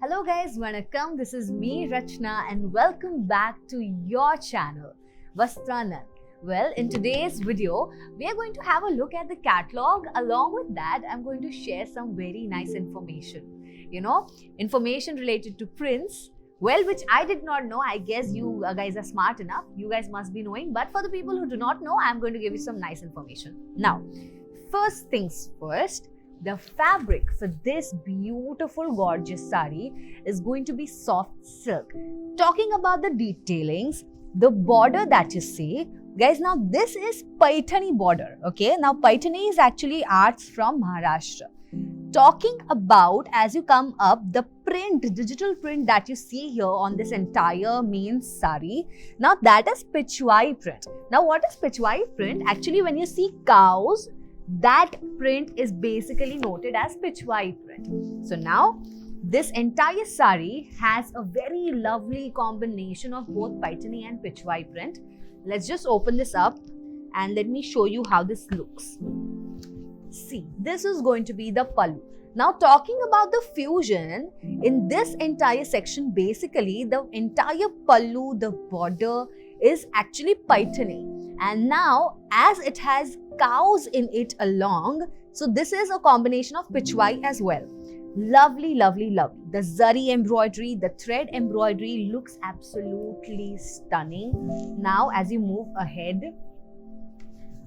Hello guys, Vanakkam. This is me, Rachna, and welcome back to your channel, Vastranand. Well, in today's video, we are going to have a look at the catalog. Along with that, I'm going to share some very nice information. Information related to prints. Well, which I did not know. I guess you guys are smart enough. You guys must be knowing. But for the people who do not know, I'm going to give you some nice information. Now, first things first. The fabric for this beautiful gorgeous saree is going to be soft silk. Talking about the detailings, the border that you see, guys, now this is Paithani border, okay? Now Paithani is actually arts from Maharashtra. Talking about, as you come up, the print, digital print that you see here on this entire main saree, now that is Picwain print. Now what is Picwain print? Actually, when you see cows, that print is basically noted as Picwain print. So now this entire saree has a very lovely combination of both Paithani and Picwain print. Let's just open this up and let me show you how this looks. See, this is going to be the pallu. Now talking about the fusion, in this entire section, basically the entire pallu, the border is actually Paithani. And now as it has cows in it along, so this is a combination of Picwain as well. Lovely, lovely, lovely. The zari embroidery, the thread embroidery looks absolutely stunning. Now as you move ahead,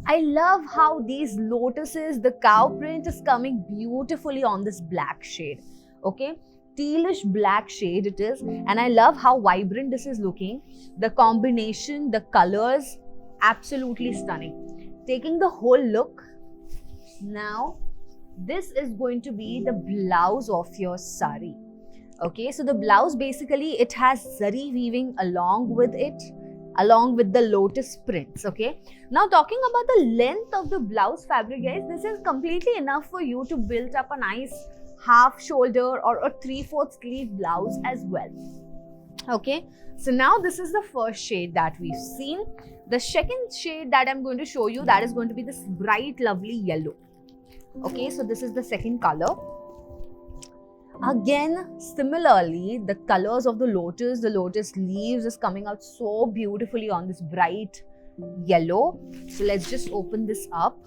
I love how these lotuses, the cow print is coming beautifully on this black shade. Okay, tealish black shade it is, and I love how vibrant this is looking. The combination, the colors, absolutely stunning. Taking the whole look, now this is going to be the blouse of your saree. Okay, so the blouse basically it has zari weaving along with it, along with the lotus prints. Okay, now talking about the length of the blouse fabric, guys, this is completely enough for you to build up a nice half shoulder or a 3/4 sleeve blouse as well. Okay, so now this is the first shade that we've seen. The second shade that I'm going to show you, that is going to be this bright lovely yellow. Okay, so this is the second color. Again, similarly, the colors of the lotus leaves is coming out so beautifully on this bright yellow. So let's just open this up.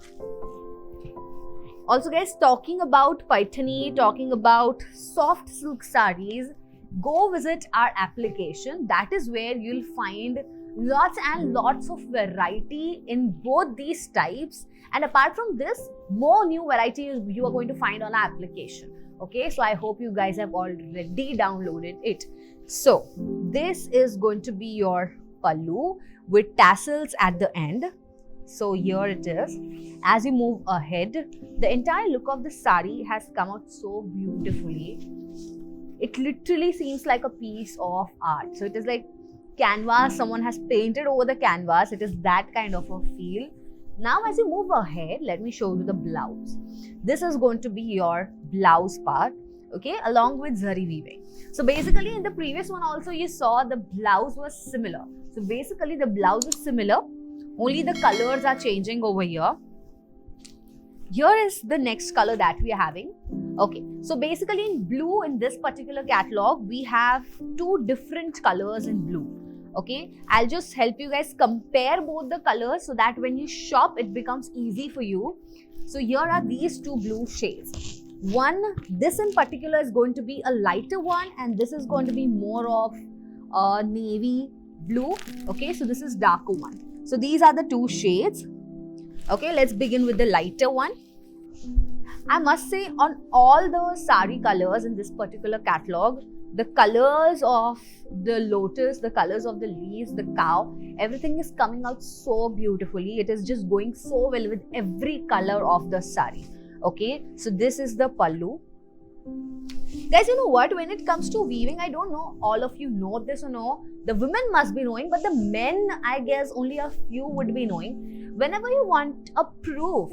Also guys, talking about Paithani, talking about soft silk sarees, go visit our application. That is where you'll find lots and lots of variety in both these types, and apart from this, more new varieties you are going to find on our application. Okay, so I hope you guys have already downloaded it. So this is going to be your pallu with tassels at the end. So here it is. As you move ahead, the entire look of the saree has come out so beautifully. It literally seems like a piece of art. So it is like canvas, someone has painted over the canvas. It is that kind of a feel. Now as you move ahead, let me show you the blouse. This is going to be your blouse part, okay, along with zari weaving. So basically in the previous one also you saw the blouse was similar. So basically the blouse is similar, only the colors are changing over here. Here is the next color that we are having. Okay, so basically in blue, in this particular catalog, we have two different colors in blue. Okay, I'll just help you guys compare both the colors so that when you shop, it becomes easy for you. So here are these two blue shades. One, this in particular is going to be a lighter one, and this is going to be more of a navy blue. Okay, so this is darker one. So these are the two shades. Okay, let's begin with the lighter one. I must say on all the saree colors in this particular catalog, the colors of the lotus, the colors of the leaves, the cow, everything is coming out so beautifully. It is just going so well with every color of the saree. Okay, so this is the pallu. Guys, you know what? When it comes to weaving, I don't know all of you know this or no. The women must be knowing, but the men, I guess only a few would be knowing. Whenever you want a proof,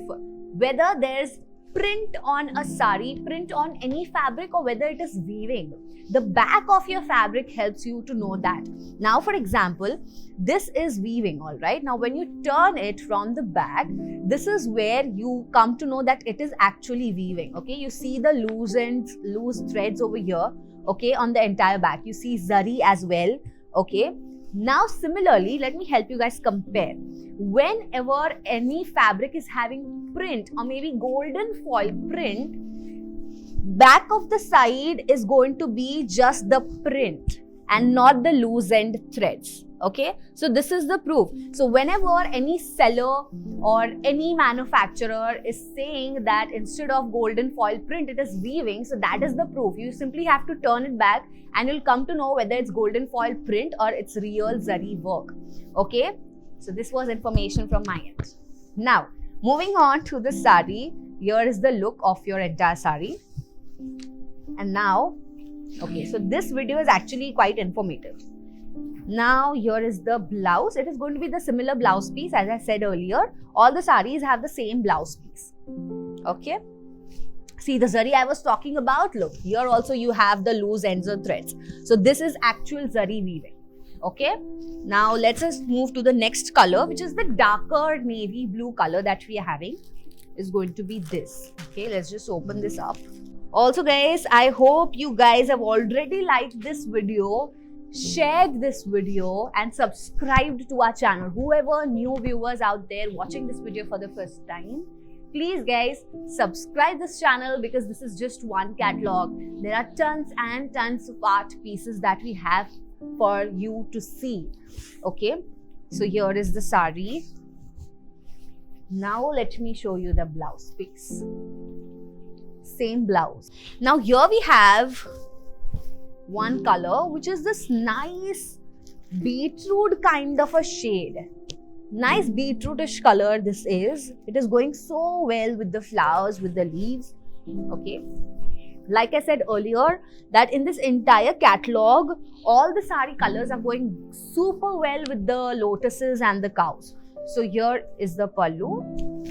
whether there's print on a saree, print on any fabric, or whether it is weaving, the back of your fabric helps you to know that. Now for example, this is weaving, all right. Now when you turn it from the back, this is where you come to know that it is actually weaving. Okay, you see the loose ends, loose threads over here. okay, on the entire back. You see zari as well, okay. Now similarly, let me help you guys compare. Whenever any fabric is having print or maybe golden foil print, back of the side is going to be just the print and not the loose end threads, okay. So this is the proof. So whenever any seller or any manufacturer is saying that instead of golden foil print it is weaving, so that is the proof. You simply have to turn it back and you'll come to know whether it's golden foil print or it's real zari work, okay. So this was information from my end. Now moving on to the sari, here is the look of your entire sari. And now, okay, so this video is actually quite informative. Now here is the blouse. It is going to be the similar blouse piece as I said earlier. All the saris have the same blouse piece, okay. See the zari I was talking about, look, here also you have the loose ends of threads. So this is actual zari weaving, okay. Now let's just move to the next color, which is the darker navy blue color that we are having. Is going to be this, okay. Let's just open this up. Also guys, I hope you guys have already liked this video, shared this video and subscribed to our channel. Whoever new viewers out there watching this video for the first time, please guys subscribe this channel because this is just one catalog. There are tons and tons of art pieces that we have for you to see, okay. So here is the sari. Now let me show you the blouse piece. Same blouse. Now here we have one color which is this nice beetroot kind of a shade. Nice beetrootish color this is. It is going so well with the flowers, with the leaves, okay. Like I said earlier that in this entire catalog, all the sari colors are going super well with the lotuses and the cows. So here is the pallu.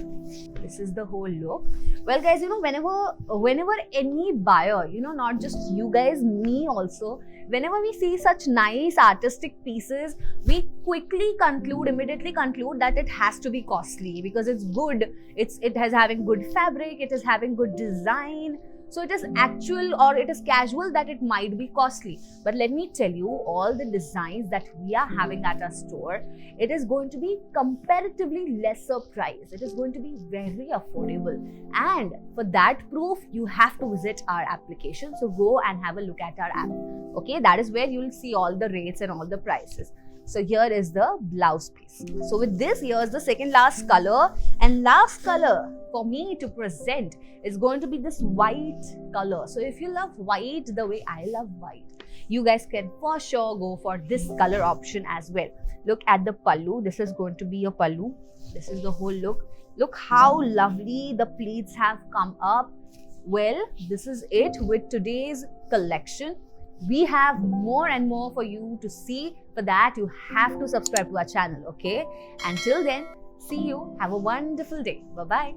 This is the whole look. Well guys, you know, whenever any buyer, you know, not just you guys, me also, whenever we see such nice artistic pieces, we immediately conclude that it has to be costly because it's good, it has having good fabric, it is having good design. So it is actual or it is casual that it might be costly. But let me tell you, all the designs that we are having at our store, it is going to be comparatively lesser price. It is going to be very affordable. And for that proof, you have to visit our application. So go and have a look at our app. Okay, that is where you will see all the rates and all the prices. So here is the blouse piece. So with this, here's the second last color, and last color for me to present is going to be this white color. So if you love white the way I love white, you guys can for sure go for this color option as well. Look at the pallu. This is going to be a pallu. This is the whole look. Look how lovely the pleats have come up. Well, this is it with today's collection. We have more and more for you to see. For that, you have to subscribe to our channel, okay? Until then, see you. Have a wonderful day. Bye-bye.